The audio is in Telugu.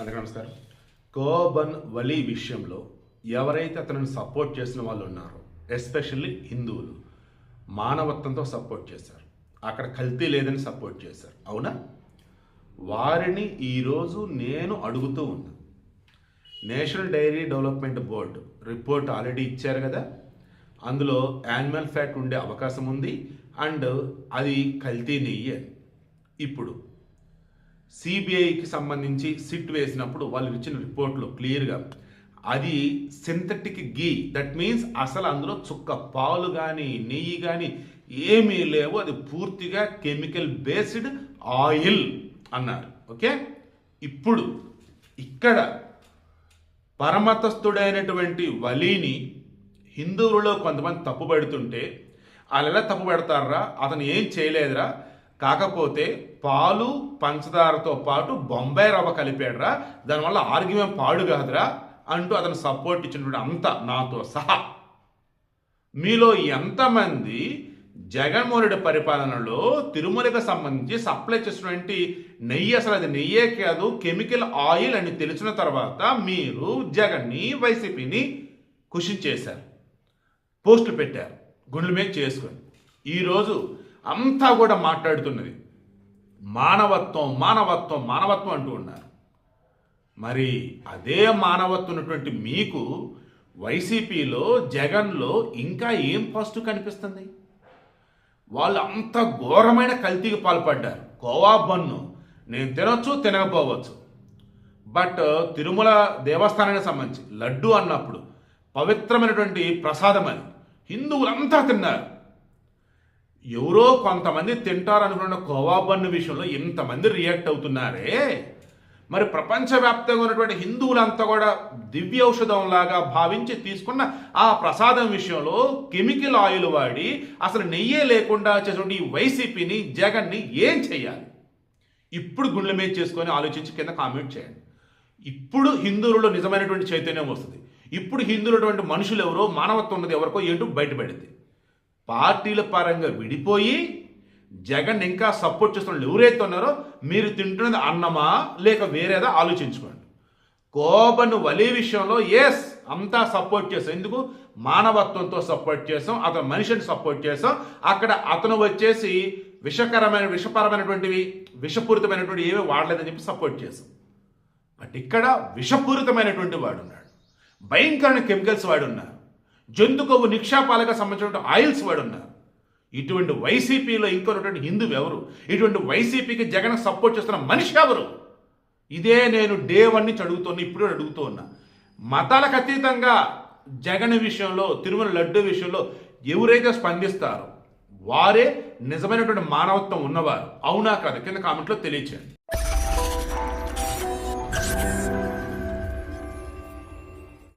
అందరికీ నమస్కారం. కోబన్ వలీ విషయంలో ఎవరైతే అతనిని సపోర్ట్ చేసిన వాళ్ళు ఉన్నారో, ఎస్పెషల్లీ హిందువులు, మానవత్వంతో సపోర్ట్ చేశారు. అక్కడ కల్తీ లేదని సపోర్ట్ చేశారు. అవునా? వారిని ఈరోజు నేను అడుగుతూ ఉన్నా. National Dairy Development Board report already ఇచ్చారు కదా, అందులో యానిమల్ ఫ్యాట్ ఉండే అవకాశం ఉంది అండ్ అది కల్తీ నెయ్యి. ఇప్పుడు సిబిఐకి సంబంధించి సిట్ వేసినప్పుడు వాళ్ళు ఇచ్చిన రిపోర్ట్లో క్లియర్గా అది సింథటిక్ గీ, దట్ మీన్స్ అసలు అందులో చుక్క పాలు కానీ నెయ్యి కానీ ఏమీ లేవు, అది పూర్తిగా కెమికల్ బేస్డ్ ఆయిల్ అన్నారు. ఓకే, ఇప్పుడు ఇక్కడ పరమతస్థుడైనటువంటి వలీని హిందువులలో కొంతమంది తప్పు పెడుతుంటే వాళ్ళు ఎలా తప్పు పెడతారా, అతను ఏం చేయలేదురా, కాకపోతే పాలు పంచదారతో పాటు బొంబాయి రవ్వ కలిపాడురా, దానివల్ల ఆరోగ్యం పాడు కాదురా అంటూ అతను సపోర్ట్ ఇచ్చినటువంటి అంతా నాతో సహా మీలో ఎంతమంది జగన్మోహన్ రెడ్డి పరిపాలనలో తిరుమలకు సంబంధించి సప్లై చేసినటువంటి నెయ్యి అసలు అది నెయ్యే కాదు కెమికల్ ఆయిల్ అని తెలిసిన తర్వాత మీరు జగన్ని వైసీపీని కుషించేశారు, పోస్టులు పెట్టారు, గుండెల మీద చేసుకొని ఈరోజు అంతా కూడా మాట్లాడుతున్నది మానవత్వం మానవత్వం మానవత్వం అంటూ ఉన్నారు. మరి అదే మానవత్వం ఉన్నటువంటి మీకు వైసీపీలో జగన్లో ఇంకా ఏం పాజిటివ్ కనిపిస్తుంది? వాళ్ళు అంత ఘోరమైన కల్తీకి పాల్పడ్డారు. కోవా బన్ను నేను తినొచ్చు తినకపోవచ్చు, బట్ తిరుమల దేవస్థానానికి సంబంధించి లడ్డు అన్నప్పుడు పవిత్రమైనటువంటి ప్రసాదం అని హిందువులంతా తిన్నారు. ఎవరో కొంతమంది తింటారనుకున్న కోవా బన్ను విషయంలో ఇంతమంది రియాక్ట్ అవుతున్నారే, మరి ప్రపంచవ్యాప్తంగా ఉన్నటువంటి హిందువులంతా కూడా దివ్య ఔషధంలాగా భావించి తీసుకున్న ఆ ప్రసాదం విషయంలో కెమికల్ ఆయిల్ వాడి అసలు నెయ్యే లేకుండా చేసినటువంటి ఈ వైసీపీని జగన్ని ఏం చేయాలి? ఇప్పుడు గుండెల మీద చేసుకొని ఆలోచించి కింద కామెంట్ చేయండి. ఇప్పుడు హిందువులలో నిజమైనటువంటి చైతన్యం వస్తుంది. ఇప్పుడు హిందువులటువంటి మనుషులు ఎవరో, మానవత్వం ఉన్నది ఎవరికో ఏంటో బయటపడింది. పార్టీల పరంగా విడిపోయి జగన్ ఇంకా సపోర్ట్ చేస్తున్న ఎవరైతే ఉన్నారో మీరు తింటున్నది అన్నమా లేక వేరేదా ఆలోచించుకోండి. కోబన్ వలీ విషయంలో ఎస్ అంతా సపోర్ట్ చేసాం. ఎందుకు? మానవత్వంతో సపోర్ట్ చేసాం, అతను మనిషిని సపోర్ట్ చేసాం. అక్కడ అతను వచ్చేసి విషపరమైనటువంటివి విషపూరితమైనటువంటి ఏమీ వాడలేదని చెప్పి సపోర్ట్ చేసాం. బట్ ఇక్కడ విషపూరితమైనటువంటి వాడు ఉన్నాడు, భయంకరమైన కెమికల్స్ వాడు ఉన్నారు, జంతు కొవ్వు నిక్షేపాలకు సంబంధించిన ఆయిల్స్ వాడు ఉన్నారు. ఇటువంటి వైసీపీలో ఇంకొన్నటువంటి హిందువు ఎవరు? ఇటువంటి వైసీపీకి జగన్ సపోర్ట్ చేస్తున్న మనిషి ఎవరు? ఇదే నేను డే 1 నుంచి అడుగుతున్నా, ఇప్పుడు అడుగుతూ ఉన్నా. మతాలకు అతీతంగా జగన్ విషయంలో, తిరుమల లడ్డు విషయంలో ఎవరైతే స్పందిస్తారో వారే నిజమైనటువంటి మానవత్వం ఉన్నవారు. అవునా కాదు? కింద కామెంట్లో తెలియచేయండి.